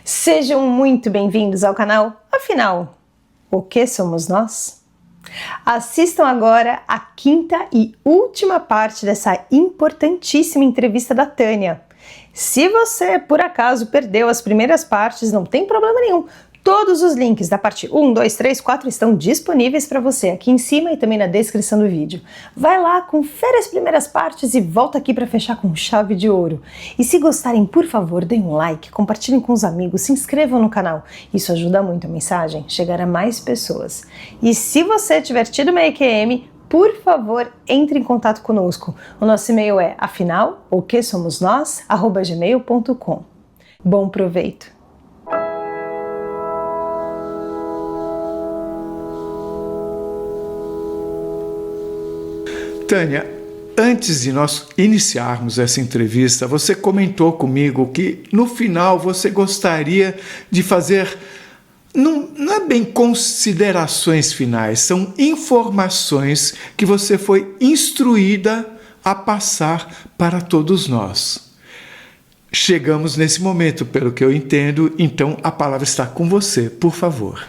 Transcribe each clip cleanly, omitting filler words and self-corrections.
Sejam muito bem-vindos ao canal. Afinal, o que somos nós? Assistam agora a quinta e última parte dessa importantíssima entrevista da Tânia. Se você, por acaso, perdeu as primeiras partes, não tem problema nenhum. Todos os links da parte 1, 2, 3, 4 estão disponíveis para você aqui em cima e também na descrição do vídeo. Vai lá, confere as primeiras partes e volta aqui para fechar com chave de ouro. E se gostarem, por favor, deem um like, compartilhem com os amigos, se inscrevam no canal. Isso ajuda muito a mensagem chegar a mais pessoas. E se você tiver tido uma EQM, por favor, entre em contato conosco. O nosso e-mail é afinal-o-que-somos-nós@gmail.com. Bom proveito! Tânia, antes de nós iniciarmos essa entrevista, você comentou comigo que no final você gostaria de fazer, não é bem considerações finais, são informações que você foi instruída a passar para todos nós. Chegamos nesse momento, pelo que eu entendo, então a palavra está com você, por favor.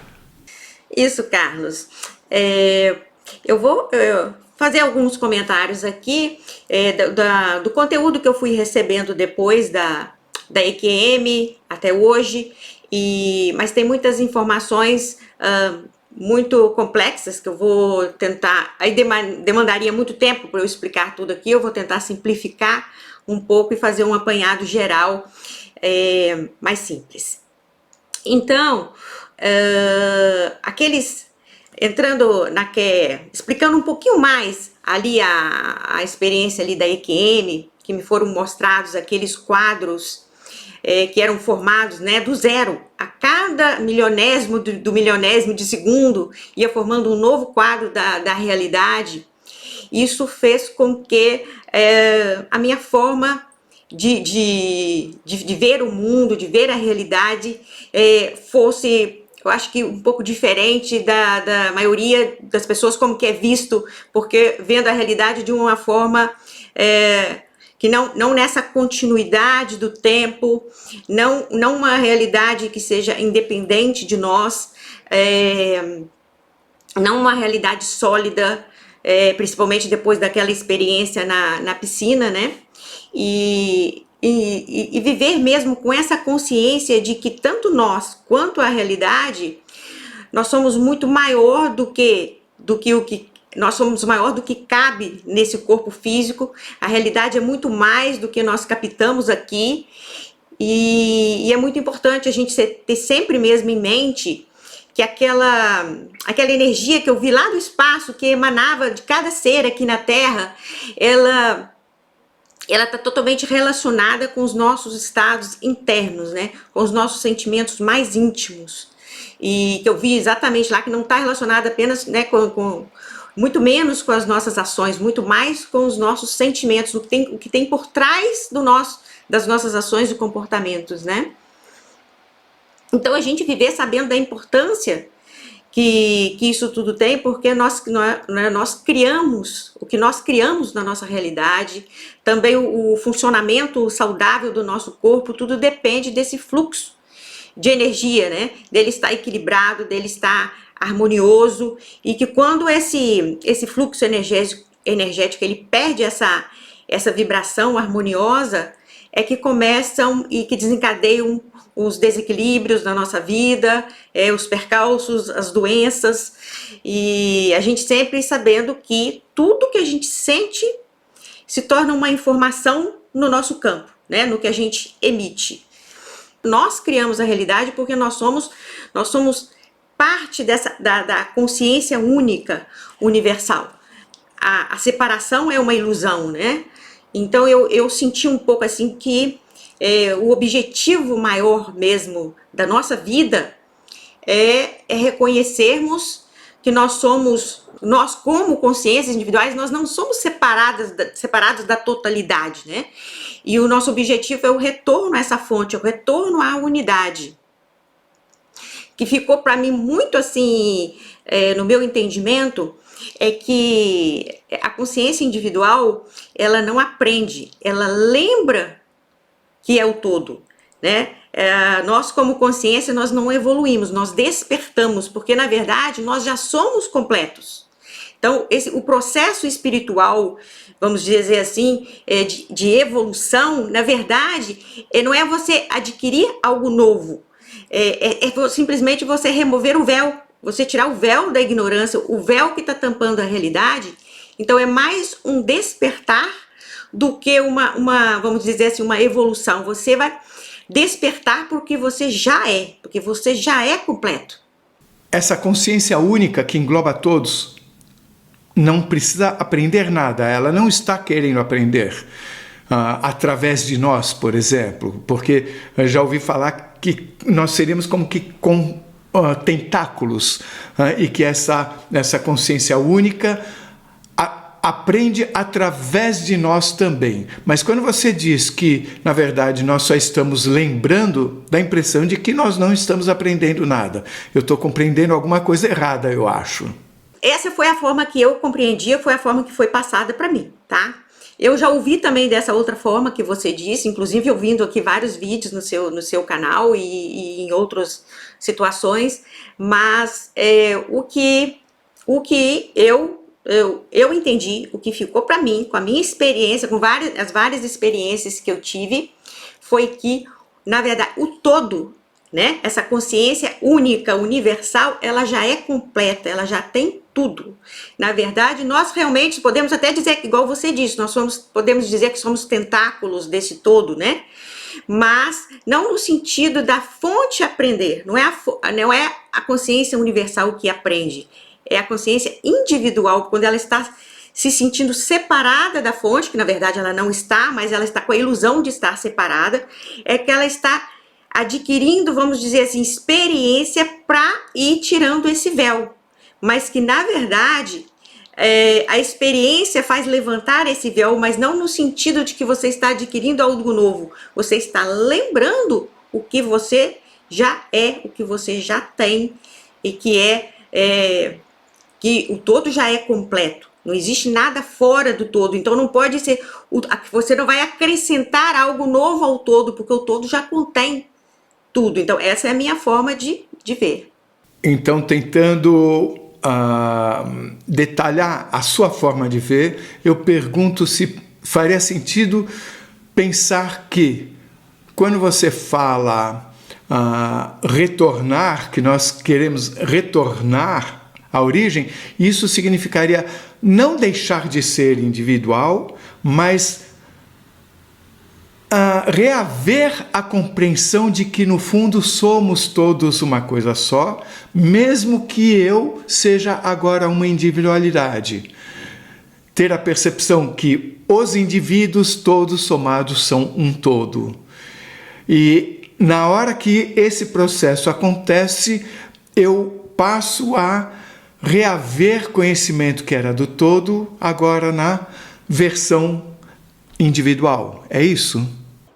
Isso, Carlos. Eu vou fazer alguns comentários aqui do conteúdo que eu fui recebendo depois da EQM até hoje, mas tem muitas informações muito complexas que eu vou tentar, aí demandaria muito tempo para eu explicar tudo aqui. Eu vou tentar simplificar um pouco e fazer um apanhado geral mais simples. Então, explicando um pouquinho mais ali a experiência ali da EQM, que me foram mostrados aqueles quadros que eram formados, né, do zero. A cada milionésimo do milionésimo de segundo ia formando um novo quadro da realidade. Isso fez com que a minha forma de ver o mundo, de ver a realidade fosse, eu acho que um pouco diferente da maioria das pessoas, como que é visto, porque vendo a realidade de uma forma que não nessa continuidade do tempo, não uma realidade que seja independente de nós, não uma realidade sólida, principalmente depois daquela experiência na piscina, né? E viver mesmo com essa consciência de que tanto nós quanto a realidade, nós somos muito maior do que nós somos maior do que cabe nesse corpo físico. A realidade é muito mais do que nós captamos aqui, e é muito importante a gente ter sempre mesmo em mente que aquela energia que eu vi lá do espaço, que emanava de cada ser aqui na Terra, ela está totalmente relacionada com os nossos estados internos, né? Com os nossos sentimentos mais íntimos. E que eu vi exatamente lá que não está relacionada apenas, né, muito menos com as nossas ações, muito mais com os nossos sentimentos, o que tem por trás das nossas ações e comportamentos, né? Então a gente viver sabendo da importância que isso tudo tem, porque nós criamos, o que nós criamos na nossa realidade, também o funcionamento saudável do nosso corpo, tudo depende desse fluxo de energia, né? Dele estar equilibrado, dele estar harmonioso, e que quando esse fluxo energético ele perde essa vibração harmoniosa, é que começam e que desencadeiam os desequilíbrios na nossa vida, os percalços, as doenças, e a gente sempre sabendo que tudo que a gente sente se torna uma informação no nosso campo, né, no que a gente emite. Nós criamos a realidade porque nós somos parte da consciência única, universal. A separação é uma ilusão, né? Então eu senti um pouco assim que o objetivo maior mesmo da nossa vida é reconhecermos que nós como consciências individuais, nós não somos separados da totalidade, né? E o nosso objetivo é o retorno a essa fonte, o retorno à unidade. Que ficou para mim muito assim, no meu entendimento, é que a consciência individual, ela não aprende, ela lembra que é o todo, né? nós como consciência, nós não evoluímos, nós despertamos, porque na verdade nós já somos completos. Então, o processo espiritual, vamos dizer assim, de evolução, na verdade, não é você adquirir algo novo, simplesmente você remover o véu, você tirar o véu da ignorância, o véu que está tampando a realidade. Então, é mais um despertar do que vamos dizer assim, uma evolução. Você vai despertar porque você já é completo. Essa consciência única que engloba todos não precisa aprender nada, ela não está querendo aprender através de nós, por exemplo, porque eu já ouvi falar que nós seríamos como que com tentáculos, e que essa consciência única aprende através de nós também. Mas quando você diz que, na verdade, nós só estamos lembrando, dá a impressão de que nós não estamos aprendendo nada. Eu estou compreendendo alguma coisa errada, eu acho. Essa foi a forma que eu compreendia, foi a forma que foi passada para mim, tá? Eu já ouvi também dessa outra forma que você disse, inclusive ouvindo aqui vários vídeos no seu canal e em outras situações, mas o que eu entendi, o que ficou para mim, com a minha experiência, com as várias experiências que eu tive, foi que, na verdade, o todo, né, essa consciência única, universal, ela já é completa, ela já tem tudo. Na verdade, nós realmente podemos até dizer, igual você disse, podemos dizer que somos tentáculos desse todo, né? Mas não no sentido da fonte aprender, não é a consciência universal que aprende, é a consciência individual, quando ela está se sentindo separada da fonte, que na verdade ela não está, mas ela está com a ilusão de estar separada, é que ela está adquirindo, vamos dizer assim, experiência para ir tirando esse véu, mas que na verdade a experiência faz levantar esse véu, mas não no sentido de que você está adquirindo algo novo, você está lembrando o que você já é, o que você já tem, e que que o todo já é completo, não existe nada fora do todo, então não pode ser, você não vai acrescentar algo novo ao todo, porque o todo já contém tudo. Então essa é a minha forma de ver. Então, tentando detalhar a sua forma de ver, eu pergunto se faria sentido pensar que quando você fala retornar, que nós queremos retornar à origem, isso significaria não deixar de ser individual, mas reaver a compreensão de que no fundo somos todos uma coisa só, mesmo que eu seja agora uma individualidade. Ter a percepção que os indivíduos todos somados são um todo. E na hora que esse processo acontece, eu passo a reaver conhecimento que era do todo, agora na versão individual. É isso?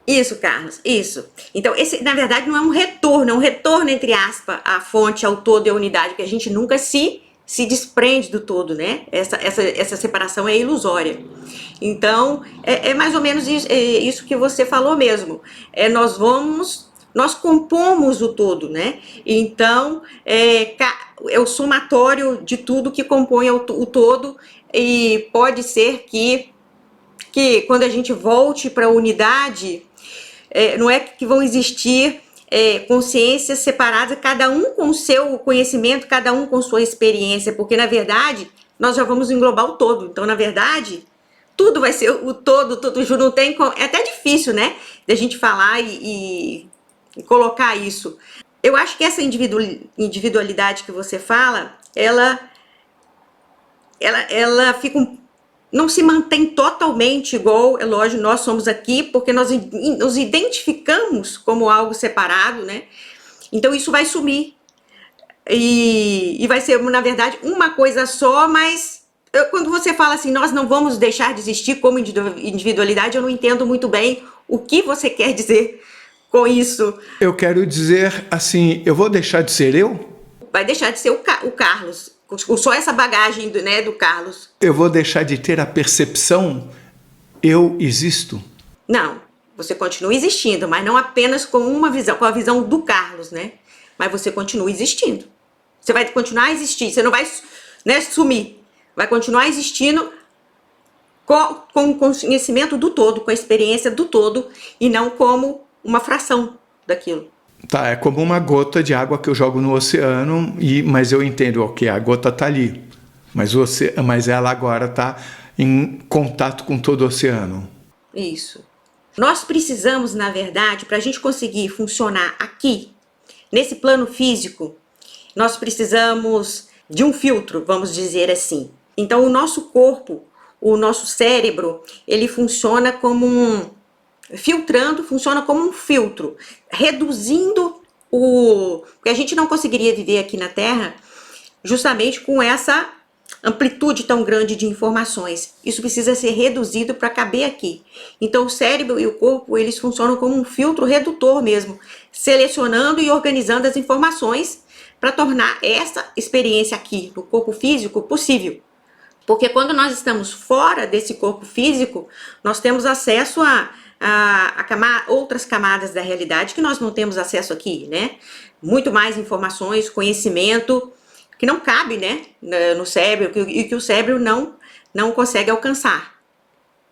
Isso, Carlos, isso. Então, esse, na verdade, não é um retorno, é um retorno, entre aspas, à fonte, ao todo e à unidade, que a gente nunca se desprende do todo, né? Essa separação é ilusória. Então, é mais ou menos isso que você falou mesmo. Nós compomos o todo, né? Então, é o somatório de tudo que compõe o todo, e pode ser que quando a gente volte para a unidade, não é que vão existir consciências separadas, cada um com o seu conhecimento, cada um com sua experiência, porque na verdade nós já vamos englobar o todo. Então, na verdade, tudo vai ser o todo, tudo junto. Não tem como, é até difícil, né, da gente falar e colocar isso. Eu acho que essa individualidade que você fala, ela fica não se mantém totalmente igual, é lógico, nós somos aqui porque nós nos identificamos como algo separado, né? Então isso vai sumir e vai ser, na verdade, uma coisa só, mas quando você fala assim, nós não vamos deixar de existir como individualidade, eu não entendo muito bem o que você quer dizer com isso. Eu quero dizer assim, eu vou deixar de ser eu? Vai deixar de ser o Carlos. Só essa bagagem do Carlos. Eu vou deixar de ter a percepção eu existo? Não, Você continua existindo, mas não apenas com uma visão, com a visão do Carlos, né? Mas você continua existindo. Você vai continuar a existir, você não vai, né, sumir. Vai continuar existindo com o conhecimento do todo, com a experiência do todo, e não como uma fração daquilo. Tá, é como uma gota de água que eu jogo no oceano, mas eu entendo, ok, a gota está ali, mas ela agora está em contato com todo o oceano. Isso. Nós precisamos, na verdade, para a gente conseguir funcionar aqui, nesse plano físico, nós precisamos de um filtro, vamos dizer assim. Então, o nosso corpo, o nosso cérebro, ele funciona como funciona como um filtro, reduzindo porque a gente não conseguiria viver aqui na Terra justamente com essa amplitude tão grande de informações. Isso precisa ser reduzido para caber aqui. Então o cérebro e o corpo, eles funcionam como um filtro redutor mesmo, selecionando e organizando as informações para tornar essa experiência aqui no corpo físico possível. Porque quando nós estamos fora desse corpo físico, nós temos acesso a outras camadas da realidade que nós não temos acesso aqui, né? Muito mais informações, conhecimento, que não cabe, né, no cérebro, e que o cérebro não consegue alcançar.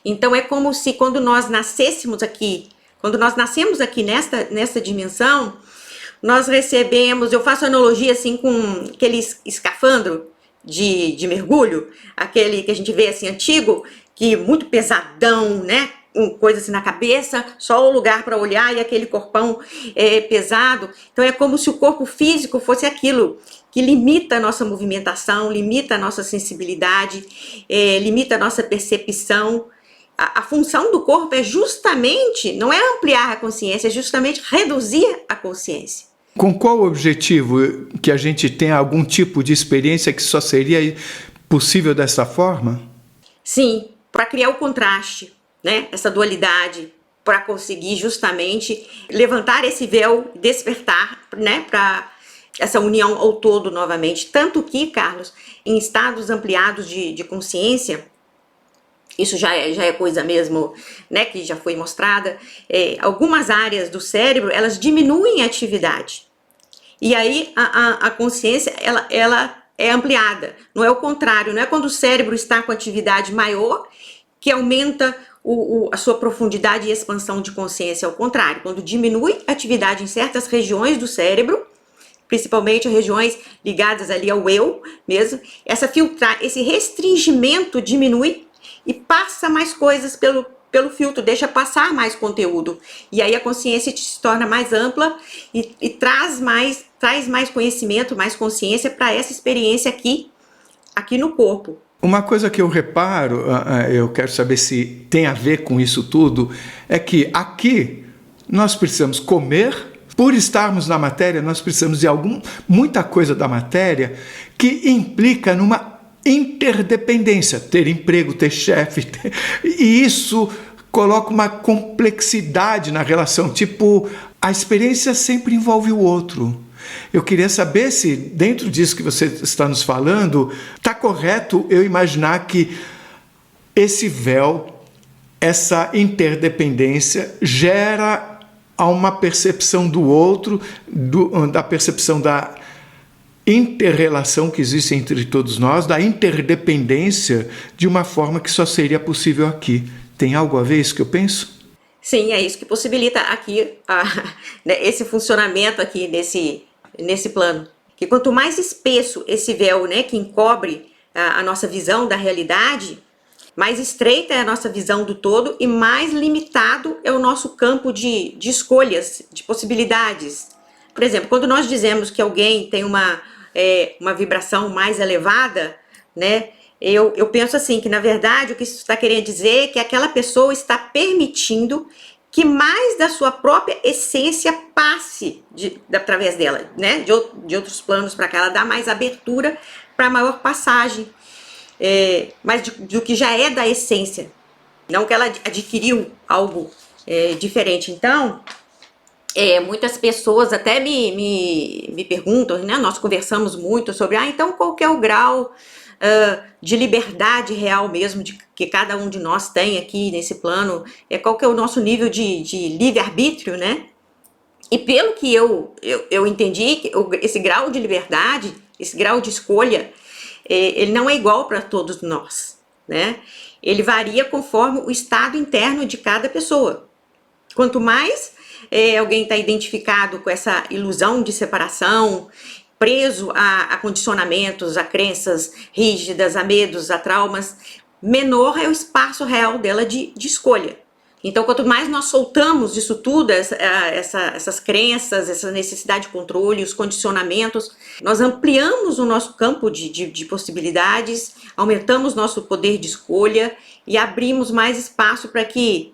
Então é como se quando nós nascemos aqui nesta dimensão, nós recebemos, eu faço analogia assim com aquele escafandro de mergulho, aquele que a gente vê assim antigo, que muito pesadão, né, com coisa assim na cabeça, só o lugar para olhar e aquele corpão pesado. Então é como se o corpo físico fosse aquilo que limita a nossa movimentação, limita a nossa sensibilidade, limita a nossa percepção. A função do corpo é justamente, não é ampliar a consciência, é justamente reduzir a consciência. Com qual objetivo? Que a gente tenha algum tipo de experiência que só seria possível dessa forma? Sim, para criar o contraste, né? Essa dualidade, para conseguir justamente levantar esse véu, despertar, né? Para essa união ao todo novamente. Tanto que, Carlos, em estados ampliados de consciência, isso já é coisa mesmo, né, que já foi mostrada, algumas áreas do cérebro, elas diminuem a atividade. E aí a consciência, ela é ampliada. Não é o contrário, não é quando o cérebro está com atividade maior que aumenta a sua profundidade e expansão de consciência. Ao contrário, quando diminui a atividade em certas regiões do cérebro, principalmente regiões ligadas ali ao eu mesmo, esse restringimento diminui e passa mais coisas pelo filtro, deixa passar mais conteúdo. E aí a consciência se torna mais ampla e traz mais conhecimento, mais consciência para essa experiência aqui no corpo. Uma coisa que eu reparo, eu quero saber se tem a ver com isso tudo, é que aqui nós precisamos comer. Por estarmos na matéria, nós precisamos de muita coisa da matéria que implica numa interdependência, ter emprego, ter chefe, e isso coloca uma complexidade na relação, tipo, a experiência sempre envolve o outro. Eu queria saber se, dentro disso que você está nos falando, está correto eu imaginar que esse véu, essa interdependência, gera a uma percepção do outro, da percepção da inter-relação que existe entre todos nós, da interdependência, de uma forma que só seria possível aqui. Tem algo a ver isso que eu penso? Sim, é isso que possibilita aqui né, esse funcionamento aqui nesse plano. Que quanto mais espesso esse véu, né, que encobre a nossa visão da realidade, mais estreita é a nossa visão do todo e mais limitado é o nosso campo de escolhas, de possibilidades. Por exemplo, quando nós dizemos que alguém tem uma vibração mais elevada, né, eu penso assim, que na verdade o que isso está querendo dizer é que aquela pessoa está permitindo que mais da sua própria essência passe através dela, né, de outros planos para cá. Ela dá mais abertura para maior passagem. Mas do que já é da essência, não que ela adquiriu algo diferente. Então, muitas pessoas até me perguntam, né? Nós conversamos muito sobre, então qual que é o grau de liberdade real mesmo, que cada um de nós tem aqui nesse plano, qual que é o nosso nível de livre-arbítrio, né? E pelo que eu entendi, esse grau de liberdade, esse grau de escolha, ele não é igual para todos nós, né? Ele varia conforme o estado interno de cada pessoa. Quanto mais alguém está identificado com essa ilusão de separação, preso a condicionamentos, a crenças rígidas, a medos, a traumas, menor é o espaço real dela de escolha. Então, quanto mais nós soltamos isso tudo, essas crenças, essa necessidade de controle, os condicionamentos, nós ampliamos o nosso campo de possibilidades, aumentamos nosso poder de escolha e abrimos mais espaço para que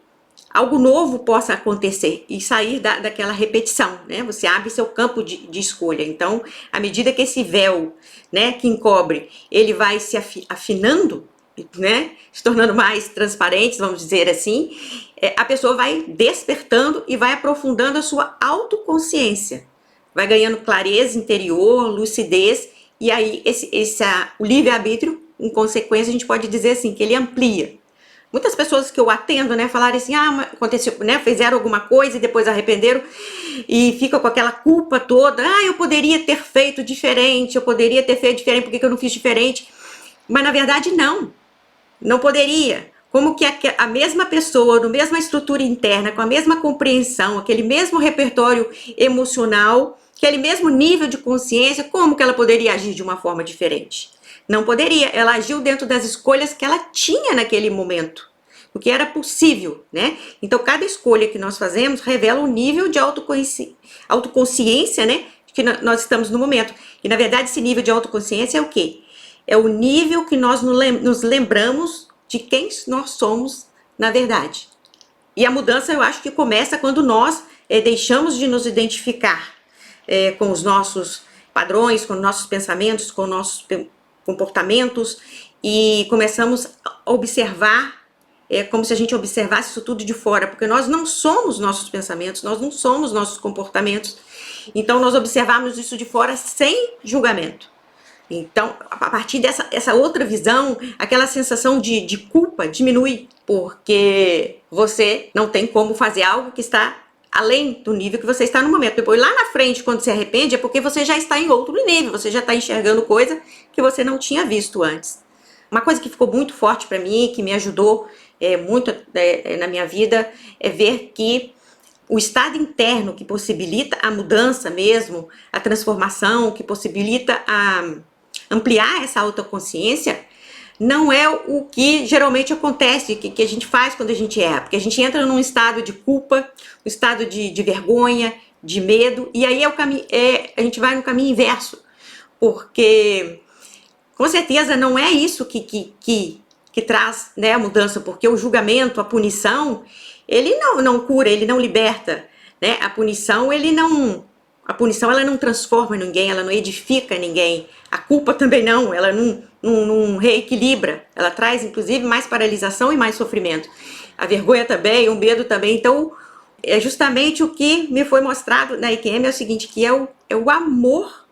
algo novo possa acontecer e sair daquela repetição, né? Você abre seu campo de escolha. Então, à medida que esse véu, né, que encobre, ele vai se afinando, né, se tornando mais transparentes, vamos dizer assim, a pessoa vai despertando e vai aprofundando a sua autoconsciência, vai ganhando clareza interior, lucidez, e aí o livre-arbítrio, em consequência, a gente pode dizer assim, que ele amplia. Muitas pessoas que eu atendo, né, falaram assim, aconteceu, né, fizeram alguma coisa e depois arrependeram e ficam com aquela culpa toda, eu poderia ter feito diferente, por que eu não fiz diferente? Mas na verdade não poderia. Como que a mesma pessoa, na mesma estrutura interna, com a mesma compreensão, aquele mesmo repertório emocional, aquele mesmo nível de consciência, como que ela poderia agir de uma forma diferente? Não poderia, ela agiu dentro das escolhas que ela tinha naquele momento, o que era possível, né? Então, cada escolha que nós fazemos revela um nível de autoconsciência, né, que nós estamos no momento. E, na verdade, esse nível de autoconsciência é o quê? É o nível que nós nos lembramos de quem nós somos na verdade. E a mudança, eu acho que começa quando nós deixamos de nos identificar com os nossos padrões, com os nossos pensamentos, com os nossos comportamentos e começamos a observar, como se a gente observasse isso tudo de fora, porque nós não somos nossos pensamentos, nós não somos nossos comportamentos, então nós observamos isso de fora sem julgamento. Então, a partir dessa outra visão, aquela sensação de culpa diminui, porque você não tem como fazer algo que está além do nível que você está no momento. Depois, lá na frente, quando se arrepende, é porque você já está em outro nível, você já está enxergando coisa que você não tinha visto antes. Uma coisa que ficou muito forte para mim, que me ajudou muito na minha vida, é ver que o estado interno que possibilita a mudança mesmo, a transformação, que possibilita ampliar essa autoconsciência, não é o que geralmente acontece, que a gente faz quando a gente erra, porque a gente entra num estado de culpa, um estado de vergonha, de medo, e aí a gente vai no caminho inverso, porque com certeza não é isso que traz, né, a mudança, porque o julgamento, a punição, ele não cura, ele não liberta, né? A punição ela não transforma ninguém, ela não edifica ninguém. A culpa também não, ela não reequilibra. Ela traz, inclusive, mais paralisação e mais sofrimento. A vergonha também, o medo também. Então, é justamente o que me foi mostrado na IQM, é o seguinte, que é o amor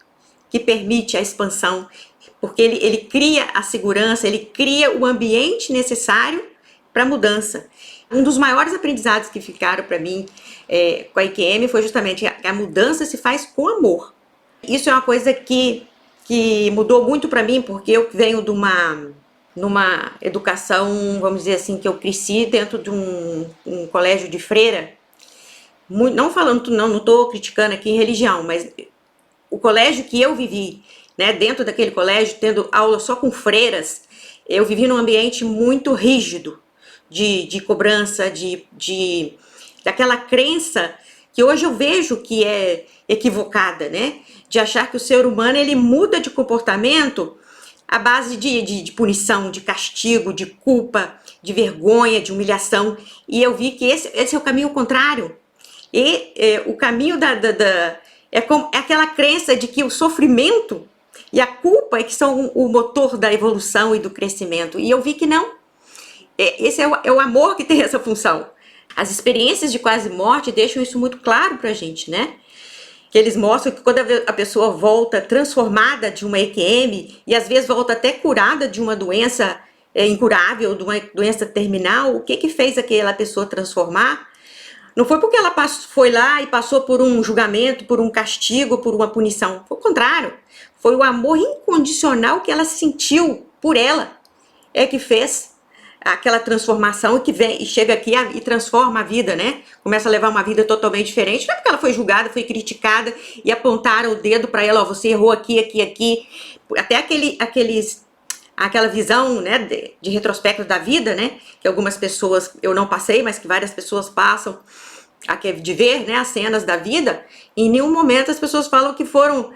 que permite a expansão, porque ele cria a segurança, ele cria o ambiente necessário para a mudança. Um dos maiores aprendizados que ficaram para mim com a IQM foi justamente que a mudança se faz com amor. Isso é uma coisa que mudou muito para mim, porque eu venho de numa educação, vamos dizer assim, que eu cresci dentro de um colégio de freira, não estou criticando aqui religião, mas o colégio que eu vivi, né, dentro daquele colégio, tendo aula só com freiras, eu vivi num ambiente muito rígido, de cobrança, daquela crença que hoje eu vejo que é equivocada, né? De achar que o ser humano ele muda de comportamento à base de punição, de castigo, de culpa, de vergonha, de humilhação. E eu vi que esse é o caminho contrário. E o caminho é aquela crença de que o sofrimento e a culpa é que são o motor da evolução e do crescimento. E eu vi que não. Esse é o amor que tem essa função. As experiências de quase morte deixam isso muito claro pra gente, né? que eles mostram que quando a pessoa volta transformada de uma EQM, e às vezes volta até curada de uma doença incurável, de uma doença terminal, o que que fez aquela pessoa transformar? Não foi porque ela foi lá e passou por um julgamento, por um castigo, por uma punição. Foi o contrário. Foi o amor incondicional que ela sentiu por ela, que fez aquela transformação que vem e chega aqui e transforma a vida, né? Começa a levar uma vida totalmente diferente. Não é porque ela foi julgada, foi criticada e apontaram o dedo para ela, ó, você errou aqui, aqui, aqui. Até aquela visão, né, de retrospecto da vida, né? Que algumas pessoas, eu não passei, mas que várias pessoas passam, de ver, né, as cenas da vida. Em nenhum momento as pessoas falam que foram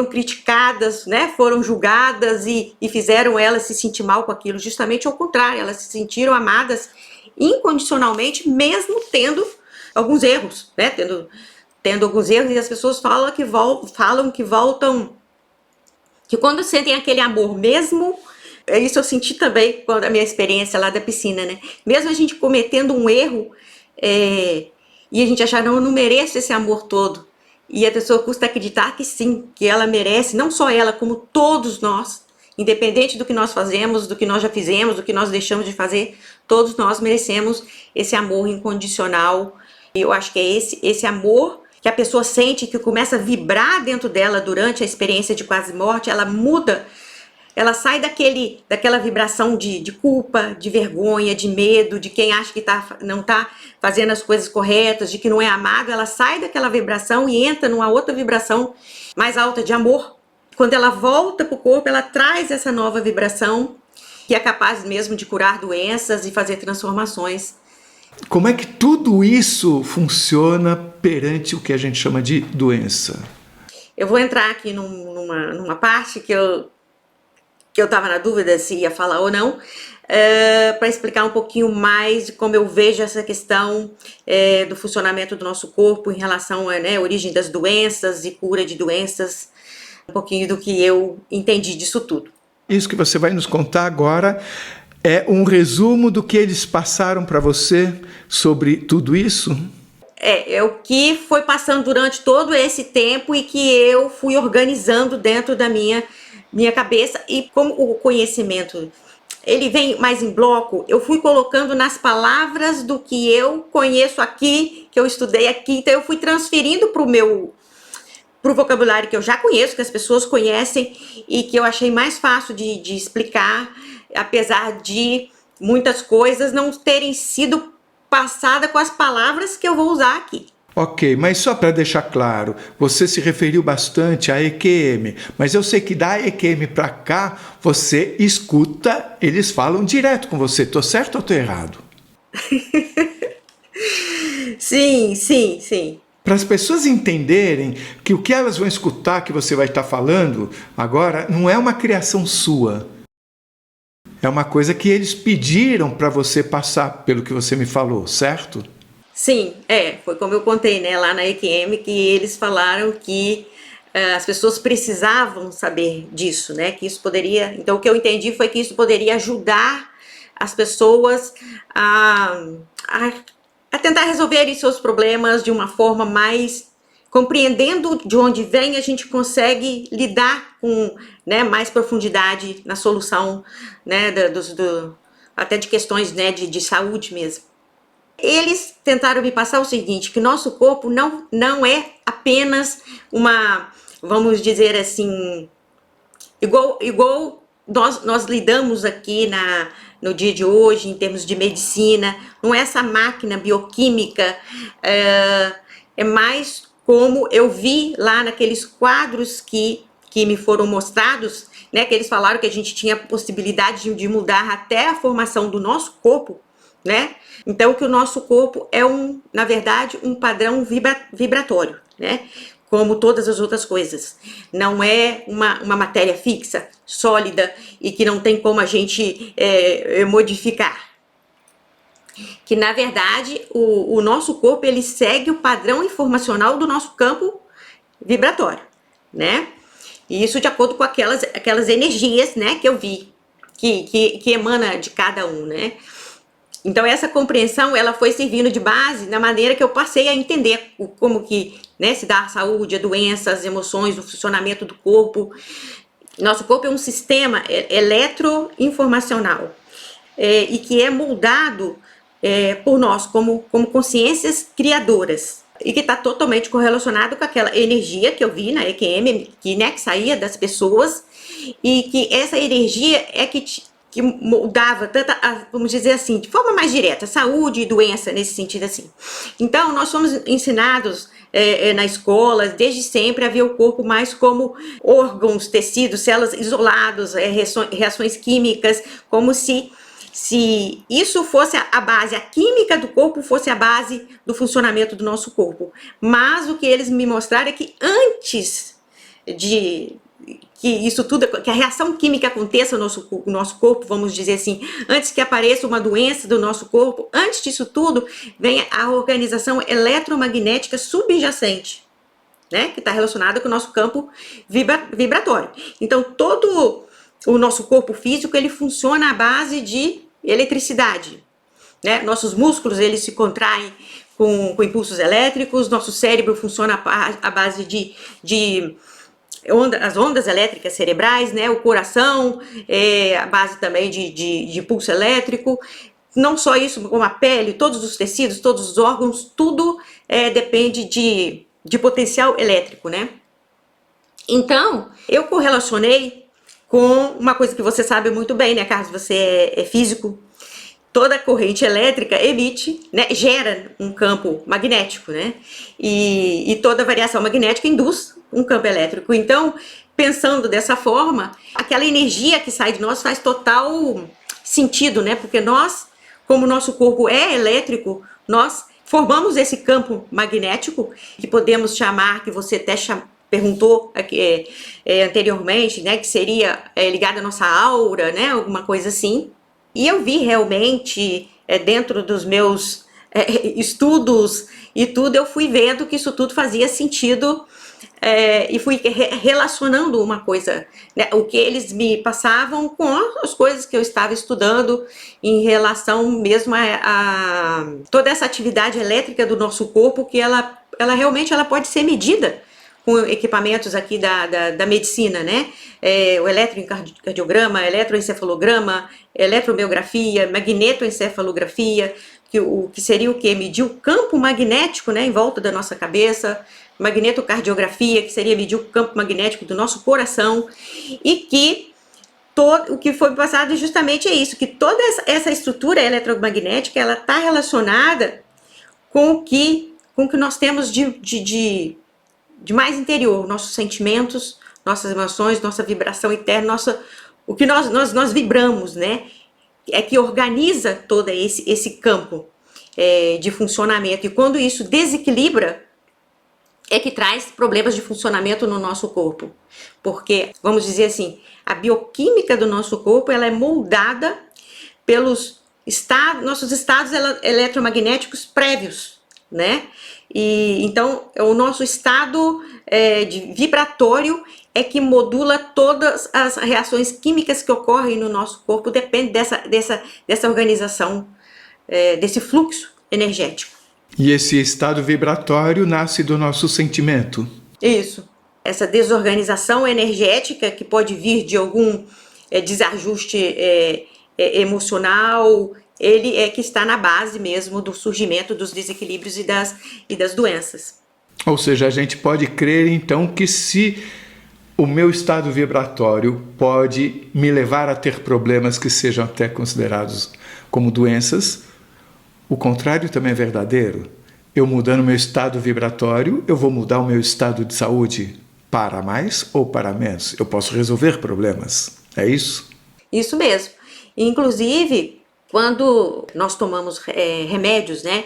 criticadas, né, foram julgadas e fizeram elas se sentir mal com aquilo. Justamente ao contrário, elas se sentiram amadas incondicionalmente, mesmo tendo alguns erros, né, tendo alguns erros. E as pessoas falam que voltam, que quando sentem aquele amor mesmo, isso eu senti também quando a minha experiência lá da piscina, né, mesmo a gente cometendo um erro, e a gente achar, não, eu não mereço esse amor todo. E a pessoa custa acreditar que sim, que ela merece, não só ela, como todos nós, independente do que nós fazemos, do que nós já fizemos, do que nós deixamos de fazer, todos nós merecemos esse amor incondicional. E eu acho que é esse amor que a pessoa sente, que começa a vibrar dentro dela durante a experiência de quase morte, ela muda. Ela sai daquela vibração de culpa, de vergonha, de medo, de quem acha que não está fazendo as coisas corretas, de que não é amado. Ela sai daquela vibração e entra numa outra vibração mais alta de amor. Quando ela volta para o corpo, ela traz essa nova vibração que é capaz mesmo de curar doenças e fazer transformações. Como é que tudo isso funciona perante o que a gente chama de doença? Eu vou entrar aqui numa parte que eu estava na dúvida se ia falar ou não, para explicar um pouquinho mais de como eu vejo essa questão do funcionamento do nosso corpo em relação à, né, origem das doenças e cura de doenças, um pouquinho do que eu entendi disso tudo. Isso que você vai nos contar agora é um resumo do que eles passaram para você sobre tudo isso? É o que foi passando durante todo esse tempo e que eu fui organizando dentro da minha cabeça. E como o conhecimento ele vem mais em bloco, eu fui colocando nas palavras do que eu conheço aqui, que eu estudei aqui, então eu fui transferindo pro vocabulário que eu já conheço, que as pessoas conhecem e que eu achei mais fácil de explicar, apesar de muitas coisas não terem sido passadas com as palavras que eu vou usar aqui. Ok, mas só para deixar claro, você se referiu bastante à EQM, mas eu sei que da EQM para cá, você escuta, eles falam direto com você, tô certo ou tô errado? Sim. Para as pessoas entenderem que o que elas vão escutar que você vai estar falando agora não é uma criação sua, é uma coisa que eles pediram para você passar pelo que você me falou, certo? Sim, foi como eu contei, né, lá na EQM, que eles falaram que as pessoas precisavam saber disso, né, que isso poderia, então o que eu entendi foi que isso poderia ajudar as pessoas a tentar resolverem seus problemas de uma forma mais, compreendendo de onde vem, a gente consegue lidar com, né, mais profundidade na solução, né, até de questões, né, de saúde mesmo. Eles tentaram me passar o seguinte, que nosso corpo não é apenas uma, vamos dizer assim, igual nós lidamos aqui no dia de hoje, em termos de medicina, não é essa máquina bioquímica, é mais como eu vi lá naqueles quadros que me foram mostrados, né, que eles falaram que a gente tinha a possibilidade de mudar até a formação do nosso corpo, né? Então que o nosso corpo é na verdade, um padrão vibratório, né? Como todas as outras coisas. Não é uma matéria fixa, sólida e que não tem como a gente modificar. Que na verdade o nosso corpo ele segue o padrão informacional do nosso campo vibratório, né? E isso de acordo com aquelas energias, né, que eu vi que emana de cada um, né? Então essa compreensão ela foi servindo de base na maneira que eu passei a entender como que, né, se dá a saúde, a doença, as emoções, o funcionamento do corpo. Nosso corpo é um sistema eletroinformacional e que é moldado por nós como consciências criadoras e que está totalmente correlacionado com aquela energia que eu vi na EQM, que saía das pessoas, e que essa energia é que moldava tanta, vamos dizer assim, de forma mais direta, saúde e doença, nesse sentido assim. Então, nós somos ensinados na escola, desde sempre, a ver o corpo mais como órgãos, tecidos, células isolados, reações químicas, como se isso fosse a base, a química do corpo fosse a base do funcionamento do nosso corpo. Mas o que eles me mostraram é que antes de que isso tudo, que a reação química aconteça no nosso corpo, vamos dizer assim, antes que apareça uma doença do nosso corpo, antes disso tudo, vem a organização eletromagnética subjacente, né, que está relacionada com o nosso campo vibratório. Então, todo o nosso corpo físico, ele funciona à base de eletricidade, né? Nossos músculos, eles se contraem com impulsos elétricos, nosso cérebro funciona à base de as ondas elétricas cerebrais, né? O coração é a base também de pulso elétrico. Não só isso, como a pele, todos os tecidos, todos os órgãos, tudo depende de potencial elétrico, né? Então, eu correlacionei com uma coisa que você sabe muito bem, né, Carlos? Você é físico. Toda corrente elétrica emite, né, gera um campo magnético, né? E toda variação magnética induz um campo elétrico. Então, pensando dessa forma, aquela energia que sai de nós faz total sentido, né? Porque nós, como o nosso corpo é elétrico, nós formamos esse campo magnético, que podemos chamar, que você até perguntou aqui, anteriormente, né? Que seria ligado à nossa aura, né? Alguma coisa assim. E eu vi realmente, dentro dos meus estudos e tudo, eu fui vendo que isso tudo fazia sentido e fui relacionando uma coisa, né, o que eles me passavam com as coisas que eu estava estudando em relação mesmo a toda essa atividade elétrica do nosso corpo, que ela realmente pode ser medida com equipamentos aqui da medicina, né? O eletrocardiograma, eletroencefalograma, eletromiografia, magnetoencefalografia, que seria o que? Medir o campo magnético, né, em volta da nossa cabeça, magnetocardiografia, que seria medir o campo magnético do nosso coração, e que o que foi passado justamente é isso, que toda essa estrutura eletromagnética, ela está relacionada com o que nós temos de mais interior, nossos sentimentos, nossas emoções, nossa vibração interna, o que nós vibramos, né? É que organiza todo esse campo de funcionamento. E quando isso desequilibra, é que traz problemas de funcionamento no nosso corpo. Porque, vamos dizer assim, a bioquímica do nosso corpo, ela é moldada pelos nossos estados eletromagnéticos prévios, né? E então o nosso estado vibratório é que modula todas as reações químicas que ocorrem no nosso corpo, depende dessa organização, desse fluxo energético. E esse estado vibratório nasce do nosso sentimento. Isso. Essa desorganização energética que pode vir de algum desajuste emocional, ele é que está na base mesmo do surgimento dos desequilíbrios e das doenças. Ou seja, a gente pode crer então que se o meu estado vibratório pode me levar a ter problemas que sejam até considerados como doenças, o contrário também é verdadeiro. Eu mudando meu estado vibratório, eu vou mudar o meu estado de saúde para mais ou para menos. Eu posso resolver problemas. É isso? Isso mesmo. Inclusive, quando nós tomamos remédios, né,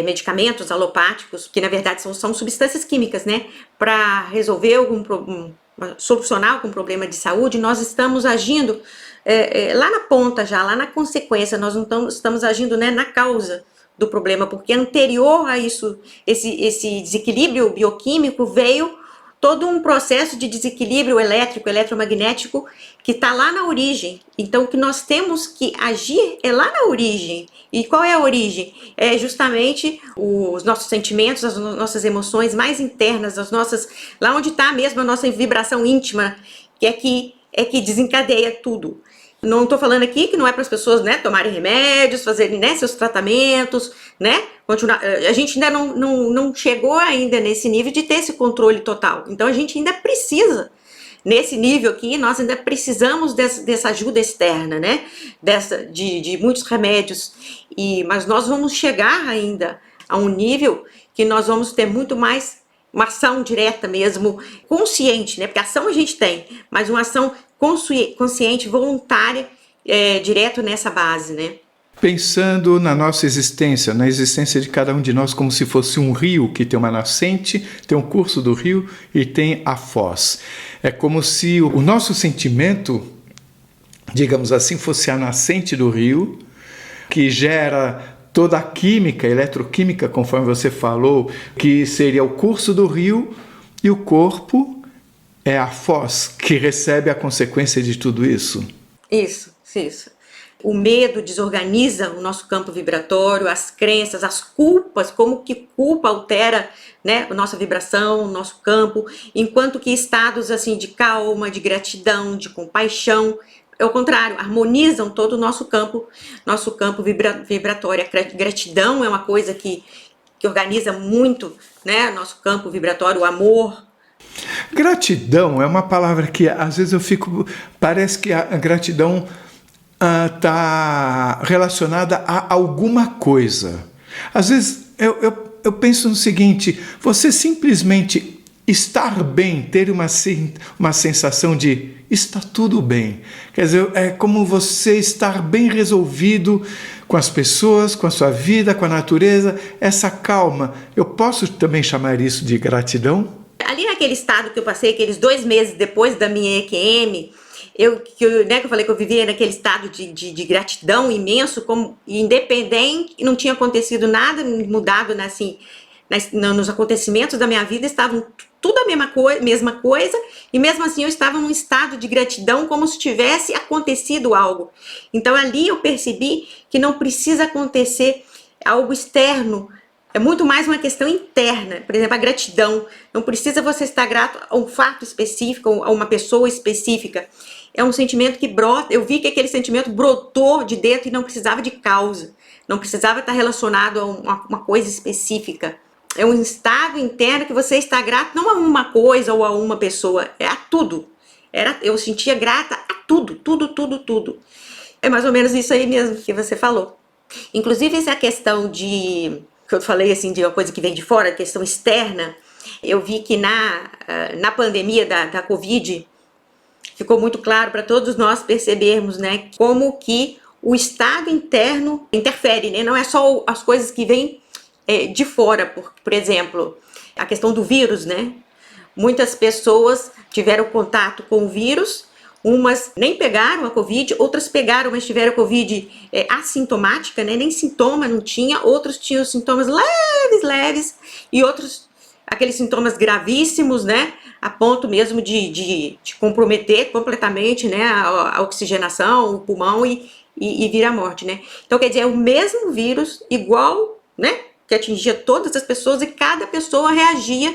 medicamentos alopáticos, que na verdade são substâncias químicas, né, para resolver solucionar algum problema de saúde, nós estamos agindo lá na ponta já, lá na consequência, nós não estamos agindo, né, na causa do problema, porque anterior a isso, esse desequilíbrio bioquímico veio todo um processo de desequilíbrio elétrico, eletromagnético, que está lá na origem. Então, o que nós temos que agir é lá na origem. E qual é a origem? É justamente os nossos sentimentos, as nossas emoções mais internas, lá onde está mesmo a nossa vibração íntima, que é que desencadeia tudo. Não estou falando aqui que não é para as pessoas, né, tomarem remédios, fazerem, né, seus tratamentos, né, continuar. A gente ainda não chegou ainda nesse nível de ter esse controle total. Então a gente ainda precisa, nesse nível aqui, nós ainda precisamos dessa ajuda externa, né, de muitos remédios. Mas nós vamos chegar ainda a um nível que nós vamos ter muito mais uma ação direta mesmo, consciente, né? Porque ação a gente tem, mas uma ação consciente, voluntária, direto nessa base, né? Pensando na nossa existência, na existência de cada um de nós como se fosse um rio que tem uma nascente, tem um curso do rio e tem a foz. É como se o nosso sentimento, digamos assim, fosse a nascente do rio, que gera toda a química, eletroquímica, conforme você falou, que seria o curso do rio, e o corpo é a foz que recebe a consequência de tudo isso. Isso. O medo desorganiza o nosso campo vibratório, as crenças, as culpas, como que culpa altera, né, a nossa vibração, o nosso campo, enquanto que estados assim de calma, de gratidão, de compaixão, é o contrário, harmonizam todo o nosso campo vibratório. A gratidão é uma coisa que organiza muito, né, nosso campo vibratório, o amor. Gratidão é uma palavra que às vezes parece que a gratidão está relacionada a alguma coisa. Às vezes eu penso no seguinte: você simplesmente estar bem, ter uma sensação de está tudo bem. Quer dizer, é como você estar bem resolvido com as pessoas, com a sua vida, com a natureza, essa calma. Eu posso também chamar isso de gratidão? Ali naquele estado que eu passei, aqueles 2 meses depois da minha EQM, eu falei que eu vivia naquele estado de gratidão imenso, como independente, não tinha acontecido nada mudado, né, assim, nos acontecimentos da minha vida, estavam tudo a mesma coisa, e mesmo assim eu estava num estado de gratidão, como se tivesse acontecido algo. Então ali eu percebi que não precisa acontecer algo externo, é muito mais uma questão interna. Por exemplo, a gratidão, não precisa você estar grato a um fato específico, a uma pessoa específica. É um sentimento que brota, eu vi que aquele sentimento brotou de dentro e não precisava de causa, não precisava estar relacionado a uma coisa específica. É um estado interno que você está grato não a uma coisa ou a uma pessoa, é a tudo. Eu sentia grata a tudo. É mais ou menos isso aí mesmo que você falou. Inclusive essa questão que eu falei assim, de uma coisa que vem de fora, questão externa, eu vi que na pandemia da Covid, ficou muito claro para todos nós percebermos, né, como que o estado interno interfere, né? Não é só as coisas que vêm de fora, por exemplo, a questão do vírus, né? Muitas pessoas tiveram contato com o vírus, umas nem pegaram a Covid, outras pegaram, mas tiveram Covid assintomática, né? Nem sintoma não tinha, outros tinham sintomas leves, e outros aqueles sintomas gravíssimos, né? A ponto mesmo de comprometer completamente, né, a oxigenação, o pulmão e vir à morte, né? Então, quer dizer, é o mesmo vírus, igual, né, que atingia todas as pessoas, e cada pessoa reagia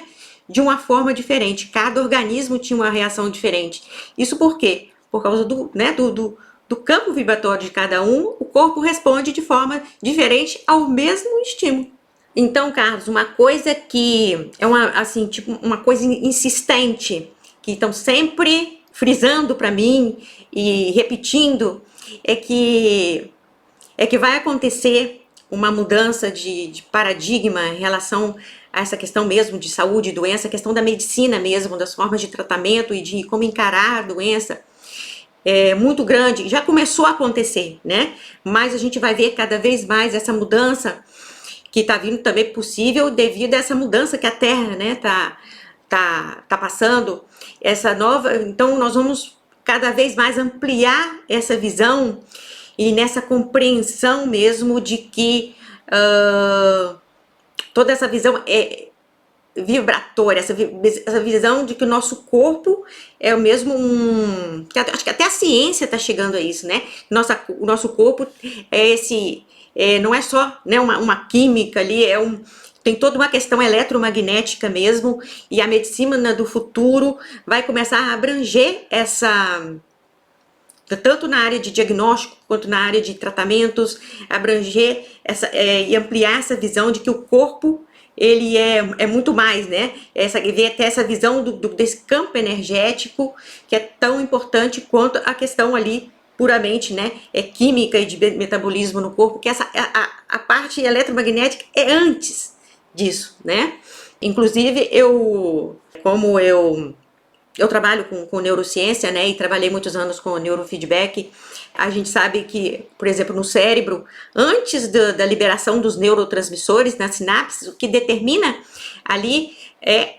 de uma forma diferente, cada organismo tinha uma reação diferente. Isso por quê? Por causa do campo vibratório de cada um, o corpo responde de forma diferente ao mesmo estímulo. Então, Carlos, uma coisa que é uma coisa insistente, que estão sempre frisando para mim e repetindo, é que vai acontecer uma mudança de paradigma em relação a essa questão mesmo de saúde e doença, a questão da medicina mesmo, das formas de tratamento e de como encarar a doença, é muito grande. Já começou a acontecer, né? Mas a gente vai ver cada vez mais essa mudança que está vindo também possível devido a essa mudança que a Terra, né, tá passando, essa nova. Então nós vamos cada vez mais ampliar essa visão e nessa compreensão mesmo de que toda essa visão vibratória, essa visão de que o nosso corpo é o mesmo acho que até a ciência está chegando a isso, né? O nosso corpo é não é só, né, uma química ali, tem toda uma questão eletromagnética mesmo, e a medicina do futuro vai começar a abranger tanto na área de diagnóstico quanto na área de tratamentos, abranger e ampliar essa visão de que o corpo ele é muito mais, né? Ver até essa visão desse campo energético que é tão importante quanto a questão ali puramente, né, química e de metabolismo no corpo, que a parte eletromagnética é antes disso, né? Inclusive, como eu trabalho com neurociência, né, e trabalhei muitos anos com neurofeedback, a gente sabe que, por exemplo, no cérebro, antes da liberação dos neurotransmissores nas sinapses, o que determina ali é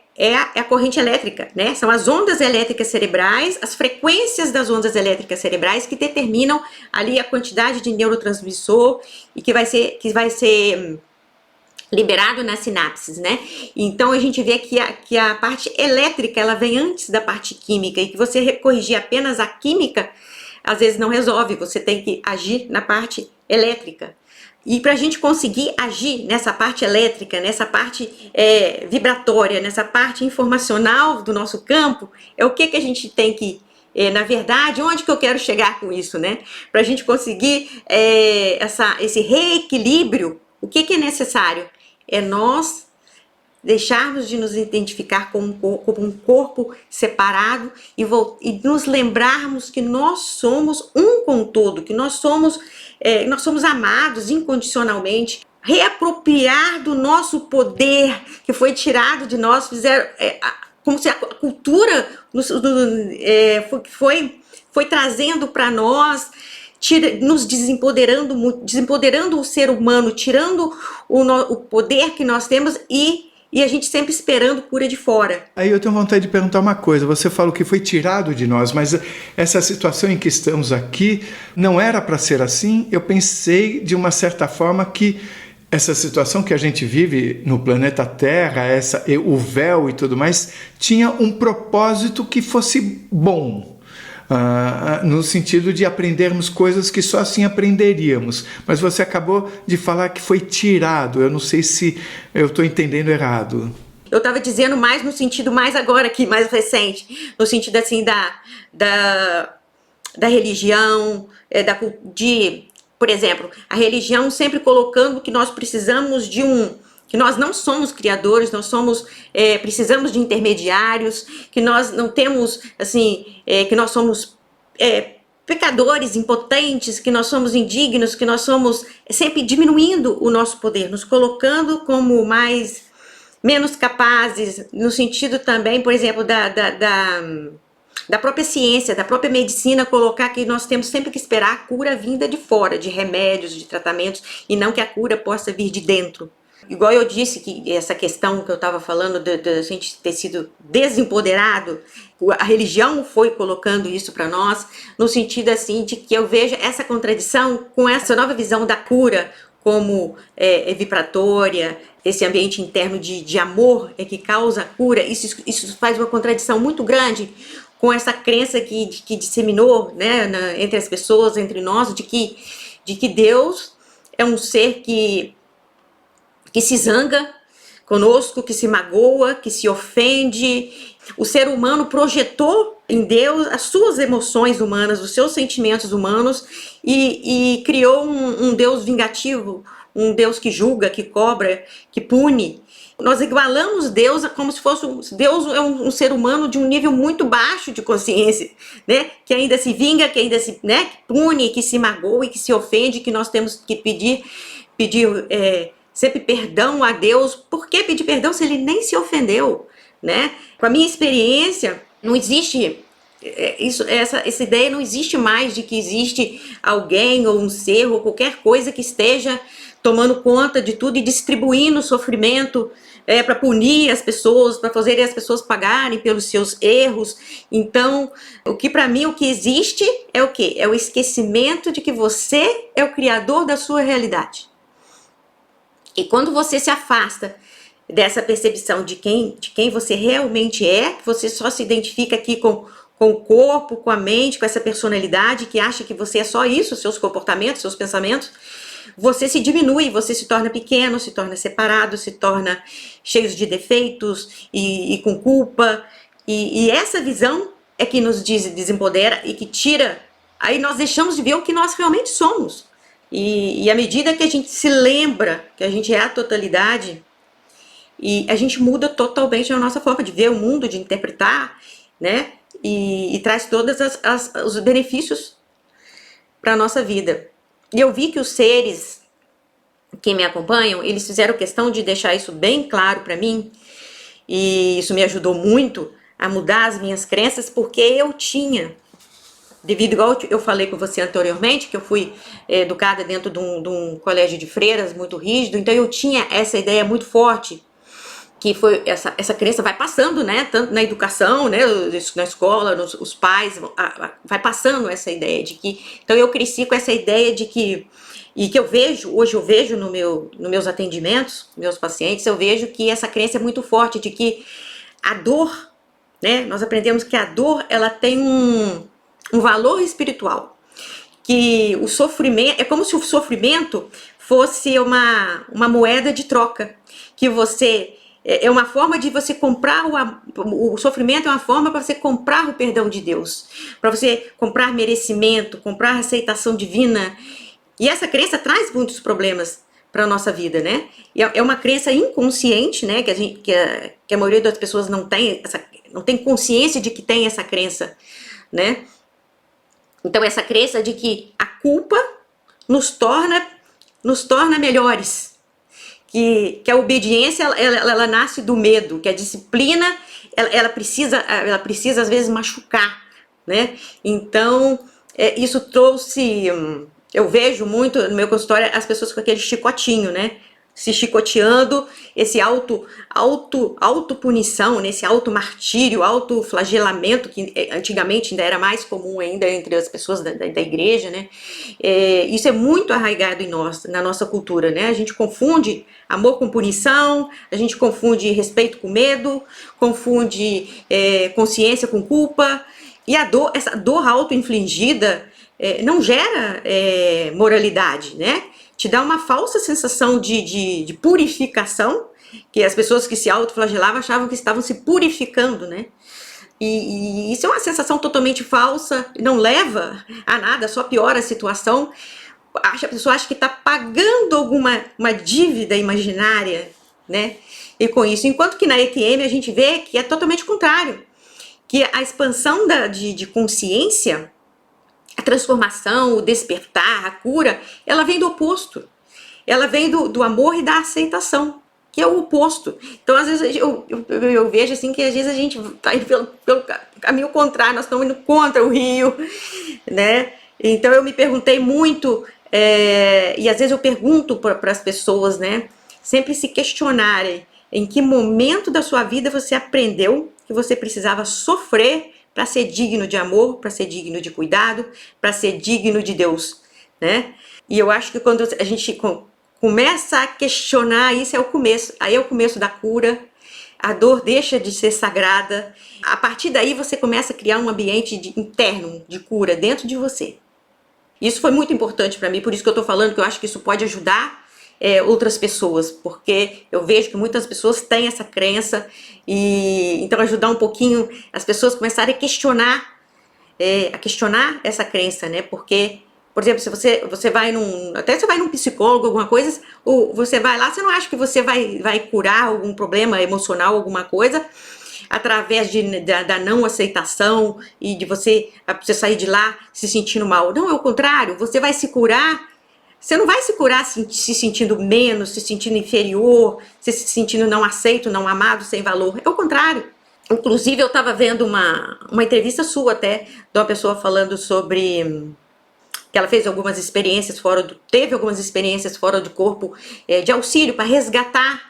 a corrente elétrica, né? São as ondas elétricas cerebrais, as frequências das ondas elétricas cerebrais que determinam ali a quantidade de neurotransmissor e que vai ser liberado nas sinapses, né? Então a gente vê que a parte elétrica ela vem antes da parte química e que você corrigir apenas a química às vezes não resolve, você tem que agir na parte elétrica. E para a gente conseguir agir nessa parte elétrica, nessa parte vibratória, nessa parte informacional do nosso campo, o que a gente tem que, na verdade, onde que eu quero chegar com isso, né? Para a gente conseguir esse reequilíbrio, o que é necessário? É nós deixarmos de nos identificar como um corpo separado e nos lembrarmos que nós somos um com o todo, que nós somos amados incondicionalmente, reapropriar do nosso poder que foi tirado de nós, como se a cultura foi trazendo para nós, nos desempoderando o ser humano, tirando o poder que nós temos e a gente sempre esperando cura de fora. Aí eu tenho vontade de perguntar uma coisa. Você falou que foi tirado de nós, mas essa situação em que estamos aqui não era para ser assim? Eu pensei de uma certa forma que essa situação que a gente vive no planeta Terra, o véu e tudo mais, tinha um propósito que fosse bom. No sentido de aprendermos coisas que só assim aprenderíamos. Mas você acabou de falar que foi tirado. Eu não sei se eu estou entendendo errado. Eu estava dizendo mais no sentido mais agora aqui, mais recente, no sentido assim da religião, por exemplo, a religião sempre colocando que nós precisamos que nós não somos criadores, precisamos de intermediários, que nós não temos, que nós somos pecadores, impotentes, que nós somos indignos, que nós somos sempre diminuindo o nosso poder, nos colocando como menos capazes, no sentido também, por exemplo, da própria ciência, da própria medicina, colocar que nós temos sempre que esperar a cura vinda de fora, de remédios, de tratamentos, e não que a cura possa vir de dentro. Igual eu disse, que essa questão que eu estava falando de a gente ter sido desempoderado, a religião foi colocando isso para nós, no sentido assim de que eu vejo essa contradição com essa nova visão da cura como vibratória, esse ambiente interno de amor que causa a cura. Isso faz uma contradição muito grande com essa crença que disseminou, né, entre as pessoas, entre nós, de que Deus é um ser que se zanga conosco, que se magoa, que se ofende. O ser humano projetou em Deus as suas emoções humanas, os seus sentimentos humanos e criou um Deus vingativo, um Deus que julga, que cobra, que pune. Nós igualamos Deus como se fosse Deus é um ser humano de um nível muito baixo de consciência, né? Que ainda se vinga, que ainda se, né? Que pune, que se magoa e que se ofende, que nós temos que pedir sempre perdão a Deus. Por que pedir perdão se ele nem se ofendeu, né? Com a minha experiência, não existe essa ideia, não existe mais de que existe alguém ou um ser ou qualquer coisa que esteja tomando conta de tudo e distribuindo o sofrimento para punir as pessoas, para fazer as pessoas pagarem pelos seus erros. Então, para mim, o que existe é o quê? É o esquecimento de que você é o criador da sua realidade. E quando você se afasta dessa percepção de quem você realmente é, que você só se identifica aqui com o corpo, com a mente, com essa personalidade, que acha que você é só isso, seus comportamentos, seus pensamentos, você se diminui, você se torna pequeno, se torna separado, se torna cheio de defeitos e com culpa. E essa visão é que nos desempodera e que tira, aí nós deixamos de ver o que nós realmente somos. E à medida que a gente se lembra que a gente é a totalidade, e a gente muda totalmente a nossa forma de ver o mundo, de interpretar, né? E traz todos os benefícios para a nossa vida. E eu vi que os seres que me acompanham, eles fizeram questão de deixar isso bem claro para mim, e isso me ajudou muito a mudar as minhas crenças, porque eu tinha, devido, igual eu falei com você anteriormente, que eu fui educada dentro de um colégio de freiras muito rígido, então eu tinha essa ideia muito forte, que foi essa crença vai passando, né, tanto na educação, né, na escola, os pais, vai passando essa ideia de que, então eu cresci com essa ideia de que, e que hoje eu vejo nos meus atendimentos, meus pacientes, eu vejo que essa crença é muito forte, de que a dor, né, nós aprendemos que a dor, ela tem um valor espiritual, que o sofrimento, é como se o sofrimento fosse uma moeda de troca, que você... É uma forma de você comprar o sofrimento, é uma forma para você comprar o perdão de Deus, para você comprar merecimento, comprar aceitação divina. E essa crença traz muitos problemas para a nossa vida, né? E é uma crença inconsciente, né? Que a maioria das pessoas não tem consciência de que tem essa crença, né? Então essa crença de que a culpa nos torna melhores. Que a obediência ela nasce do medo, que a disciplina ela precisa às vezes machucar, né? Então isso trouxe, eu vejo muito no meu consultório as pessoas com aquele chicotinho, né? Se chicoteando, esse autopunição, né? Esse automartírio, autoflagelamento, que antigamente ainda era mais comum ainda entre as pessoas da igreja, né? Isso é muito arraigado em nós, na nossa cultura, né? A gente confunde amor com punição, a gente confunde respeito com medo, confunde consciência com culpa, e essa dor auto-infligida não gera moralidade, né? Te dá uma falsa sensação de purificação, que as pessoas que se autoflagelavam achavam que estavam se purificando, né? E isso é uma sensação totalmente falsa, não leva a nada, só piora a situação. A pessoa acha que está pagando uma dívida imaginária, né? E com isso, enquanto que na EQM a gente vê que é totalmente contrário, que a expansão de consciência, a transformação, o despertar, a cura, ela vem do oposto. Ela vem do amor e da aceitação, que é o oposto. Então, às vezes, eu vejo assim que às vezes a gente está indo pelo caminho contrário, nós estamos indo contra o rio, né? Então, eu me perguntei muito, e às vezes eu pergunto para as pessoas, né? Sempre se questionarem em que momento da sua vida você aprendeu que você precisava sofrer para ser digno de amor, para ser digno de cuidado, para ser digno de Deus, né? E eu acho que quando a gente começa a questionar, isso é o começo, aí é o começo da cura, a dor deixa de ser sagrada, a partir daí você começa a criar um ambiente interno de cura dentro de você. Isso foi muito importante para mim, por isso que eu estou falando que eu acho que isso pode ajudar outras pessoas, porque eu vejo que muitas pessoas têm essa crença, e então ajudar um pouquinho as pessoas a começarem a questionar essa crença, né? Porque, por exemplo, se você vai até você vai num psicólogo, alguma coisa, ou você vai lá, você não acha que você vai curar algum problema emocional, alguma coisa, através da não aceitação e de você sair de lá se sentindo mal. Não, é o contrário, você vai se curar. Você não vai se curar se sentindo menos, se sentindo inferior, se sentindo não aceito, não amado, sem valor. É o contrário. Inclusive, eu estava vendo uma entrevista sua até, de uma pessoa falando sobre que ela fez algumas experiências teve algumas experiências fora do corpo, de auxílio para resgatar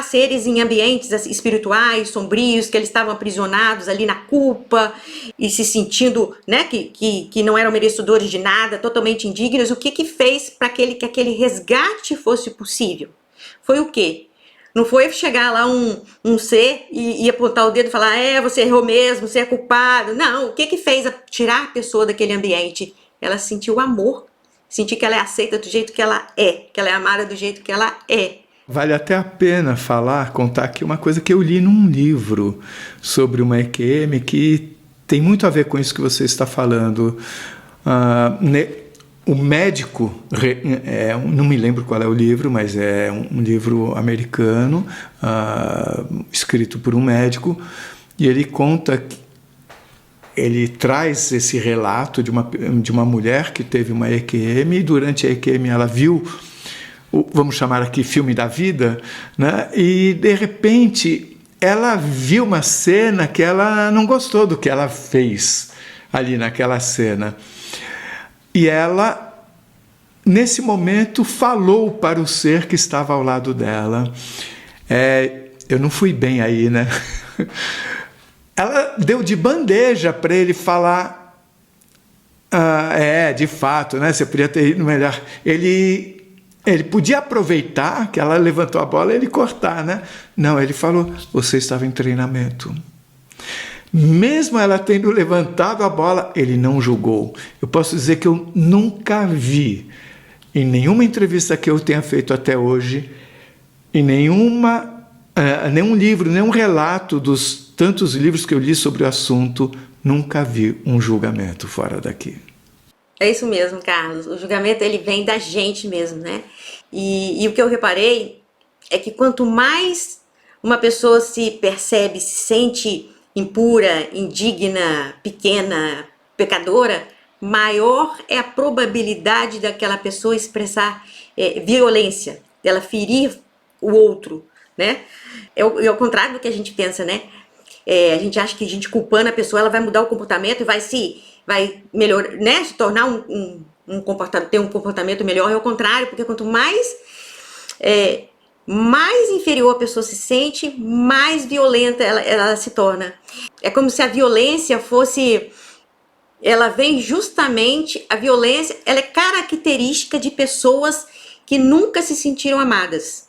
seres em ambientes espirituais, sombrios, que eles estavam aprisionados ali na culpa e se sentindo, né, que não eram merecedores de nada, totalmente indignos. O que fez para que aquele resgate fosse possível? foi o quê? Não foi chegar lá um ser e apontar o dedo e falar, você errou mesmo, você é culpado. Não, o que fez tirar a pessoa daquele ambiente? Ela sentiu amor, sentir que ela é aceita do jeito que ela é amada do jeito que ela é. Vale até a pena contar aqui uma coisa que eu li num livro sobre uma EQM que tem muito a ver com isso que você está falando. O médico, não me lembro qual é o livro, mas é um livro americano, escrito por um médico, e ele conta, ele traz esse relato de uma mulher que teve uma EQM, e durante a EQM ela viu, vamos chamar aqui filme da vida, né? E de repente ela viu uma cena que ela não gostou do que ela fez ali naquela cena. E ela, nesse momento, falou para o ser que estava ao lado dela. Eu não fui bem aí, né? Ela deu de bandeja para ele falar. De fato, né? Você podia ter ido melhor. Ele podia aproveitar que ela levantou a bola e ele cortar, né? Não, ele falou, você estava em treinamento. Mesmo ela tendo levantado a bola, ele não julgou. Eu posso dizer que eu nunca vi, em nenhuma entrevista que eu tenha feito até hoje, em nenhum livro, nenhum relato dos tantos livros que eu li sobre o assunto, nunca vi um julgamento fora daqui. É isso mesmo, Carlos. O julgamento, ele vem da gente mesmo, né? E o que eu reparei é que quanto mais uma pessoa se percebe, se sente impura, indigna, pequena, pecadora, maior é a probabilidade daquela pessoa expressar violência, dela ferir o outro, né? É ao contrário do que a gente pensa, né? A gente acha que a gente culpando a pessoa, ela vai mudar o comportamento e vai melhorar, né? Se tornar ter um comportamento melhor. É o contrário, porque quanto mais inferior a pessoa se sente, mais violenta ela se torna. É como se a violência ela vem justamente, a violência, ela é característica de pessoas que nunca se sentiram amadas,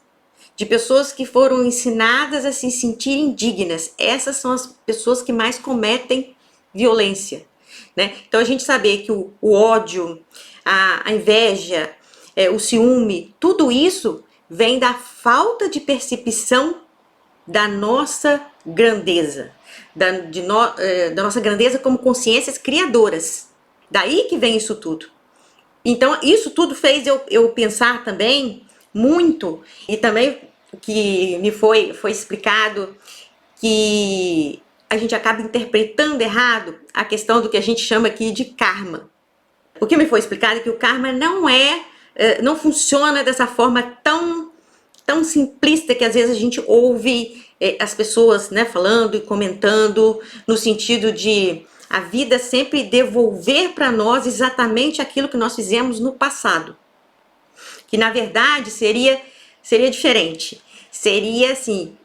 de pessoas que foram ensinadas a se sentirem dignas. Essas são as pessoas que mais cometem violência, né? Então a gente saber que o ódio, a inveja, o ciúme, tudo isso vem da falta de percepção da nossa grandeza, da nossa grandeza como consciências criadoras. Daí que vem isso tudo. Então, isso tudo fez eu pensar também muito, e também que me foi explicado que a gente acaba interpretando errado a questão do que a gente chama aqui de karma. O que me foi explicado é que o karma não funciona dessa forma tão simplista que às vezes a gente ouve as pessoas, né, falando e comentando no sentido de a vida sempre devolver para nós exatamente aquilo que nós fizemos no passado. Que na verdade seria diferente. Seria assim,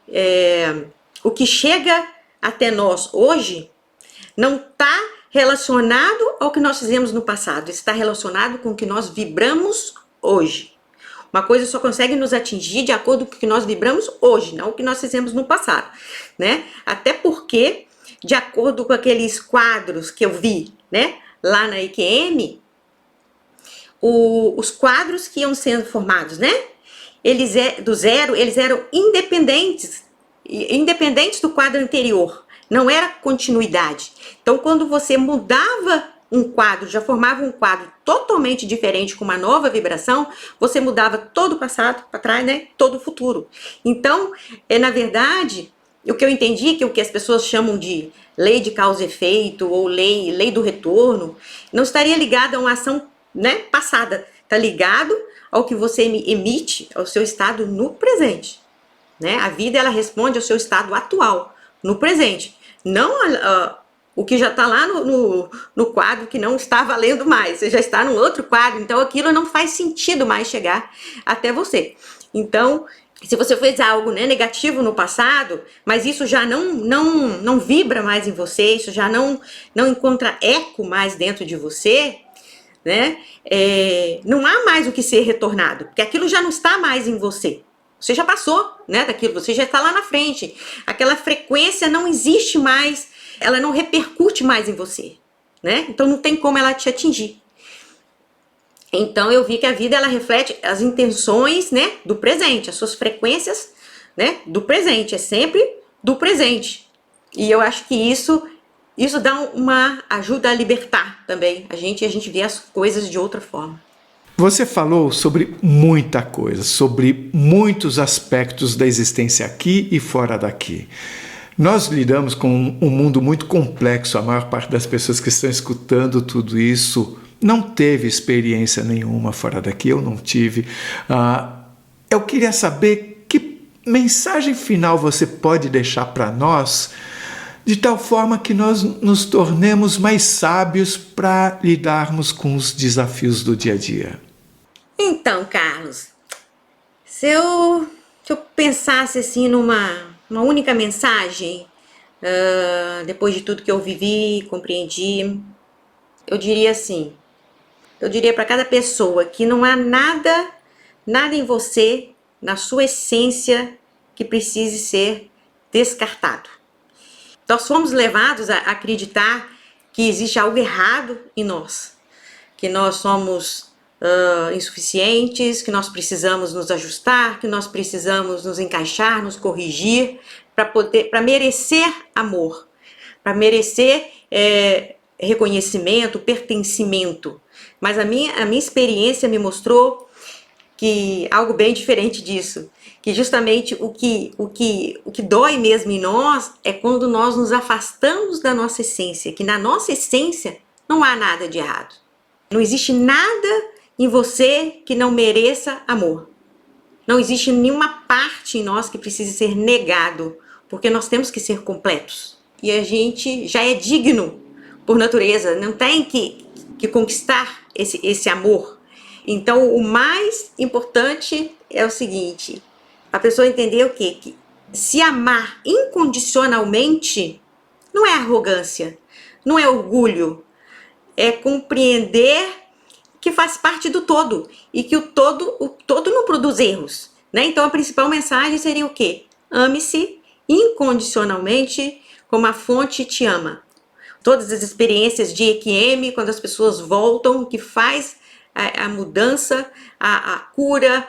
o que chega até nós hoje não está relacionado ao que nós fizemos no passado, está relacionado com o que nós vibramos hoje. Uma coisa só consegue nos atingir de acordo com o que nós vibramos hoje, não o que nós fizemos no passado, né? Até porque, de acordo com aqueles quadros que eu vi, né, lá na EQM, os quadros que iam sendo formados, né, do zero, eles eram independentes do quadro anterior, não era continuidade. Então, quando você mudava um quadro, já formava um quadro totalmente diferente, com uma nova vibração, você mudava todo o passado para trás, né, todo o futuro. Então, na verdade, o que eu entendi, que o que as pessoas chamam de lei de causa e efeito, ou lei do retorno, não estaria ligado a uma ação, né, passada, está ligado ao que você emite, ao seu estado no presente, né? A vida, ela responde ao seu estado atual, no presente, não o que já está lá no quadro que não está valendo mais, você já está num outro quadro, então aquilo não faz sentido mais chegar até você. Então, se você fez algo, né, negativo no passado, mas isso já não vibra mais em você, isso já não encontra eco mais dentro de você, né, não há mais o que ser retornado, porque aquilo já não está mais em você. Você já passou, né, daquilo, você já está lá na frente. Aquela frequência não existe mais, ela não repercute mais em você, né? Então não tem como ela te atingir. Então eu vi que a vida, ela reflete as intenções, né, do presente, as suas frequências, né, do presente, é sempre do presente. E eu acho que isso dá uma ajuda a libertar também a gente vê as coisas de outra forma. Você falou sobre muita coisa, sobre muitos aspectos da existência aqui e fora daqui. Nós lidamos com um mundo muito complexo. A maior parte das pessoas que estão escutando tudo isso não teve experiência nenhuma fora daqui, eu não tive. Eu queria saber que mensagem final você pode deixar para nós, de tal forma que nós nos tornemos mais sábios para lidarmos com os desafios do dia a dia. Então, Carlos, se eu pensasse assim numa única mensagem, depois de tudo que eu vivi, compreendi, eu diria assim, eu diria para cada pessoa que não há nada em você, na sua essência, que precise ser descartado. Nós fomos levados a acreditar que existe algo errado em nós, que nós somos insuficientes, que nós precisamos nos ajustar, que nós precisamos nos encaixar, nos corrigir, para merecer amor, para merecer reconhecimento, pertencimento. Mas a minha experiência me mostrou que algo bem diferente disso, que justamente o que dói mesmo em nós é quando nós nos afastamos da nossa essência, que na nossa essência não há nada de errado. Não existe nada em você que não mereça amor. Não existe nenhuma parte em nós que precise ser negado, porque nós temos que ser completos. E a gente já é digno por natureza, não tem que conquistar esse amor. Então o mais importante é o seguinte, a pessoa entender o quê? Que se amar incondicionalmente não é arrogância, não é orgulho, é compreender que faz parte do todo e que o todo não produz erros, né? Então a principal mensagem seria o quê? Ame-se incondicionalmente como a fonte te ama. Todas as experiências de EQM, quando as pessoas voltam, que faz a mudança, a cura,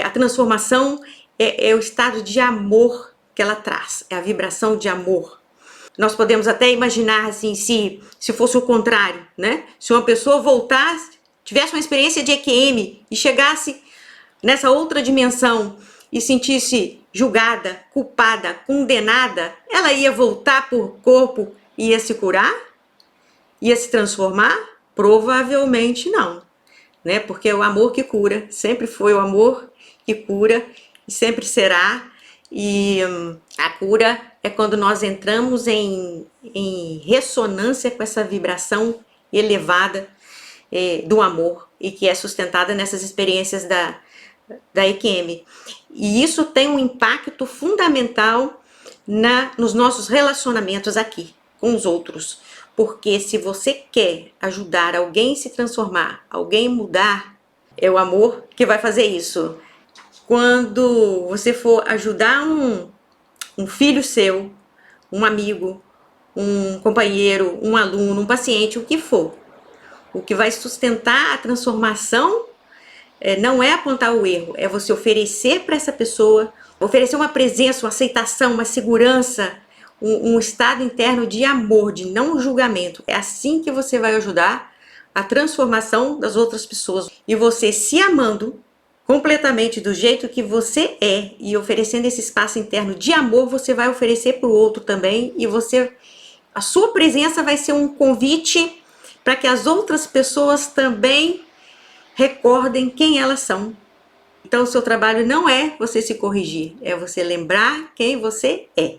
a transformação, é o estado de amor que ela traz, é a vibração de amor. Nós podemos até imaginar assim, se fosse o contrário, né? Se uma pessoa voltasse, tivesse uma experiência de EQM e chegasse nessa outra dimensão e sentisse julgada, culpada, condenada, ela ia voltar por corpo e ia se curar? Ia se transformar? Provavelmente não, né? Porque é o amor que cura, sempre foi o amor que cura e sempre será. E a cura é quando nós entramos em ressonância com essa vibração elevada do amor e que é sustentada nessas experiências da EQM. E isso tem um impacto fundamental nos nossos relacionamentos aqui com os outros. Porque se você quer ajudar alguém a se transformar, alguém mudar, é o amor que vai fazer isso. Quando você for ajudar um filho seu, um amigo, um companheiro, um aluno, um paciente, o que for, o que vai sustentar a transformação não é apontar o erro, é você oferecer para essa pessoa, oferecer uma presença, uma aceitação, uma segurança, um estado interno de amor, de não julgamento. É assim que você vai ajudar a transformação das outras pessoas. E você se amando completamente do jeito que você é e oferecendo esse espaço interno de amor, você vai oferecer para o outro também e a sua presença vai ser um convite para que as outras pessoas também recordem quem elas são. Então o seu trabalho não é você se corrigir, é você lembrar quem você é.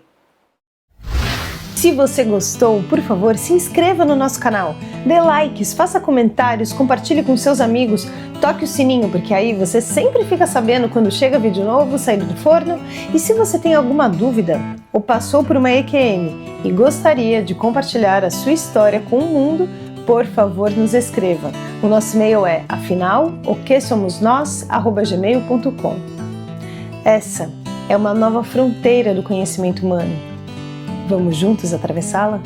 Se você gostou, por favor, se inscreva no nosso canal, dê likes, faça comentários, compartilhe com seus amigos, toque o sininho, porque aí você sempre fica sabendo quando chega vídeo novo, saindo do forno. E se você tem alguma dúvida ou passou por uma EQM e gostaria de compartilhar a sua história com o mundo, por favor, nos escreva. O nosso e-mail é afinal, oquesomosnós@gmail.com. Essa é uma nova fronteira do conhecimento humano. Vamos juntos atravessá-la?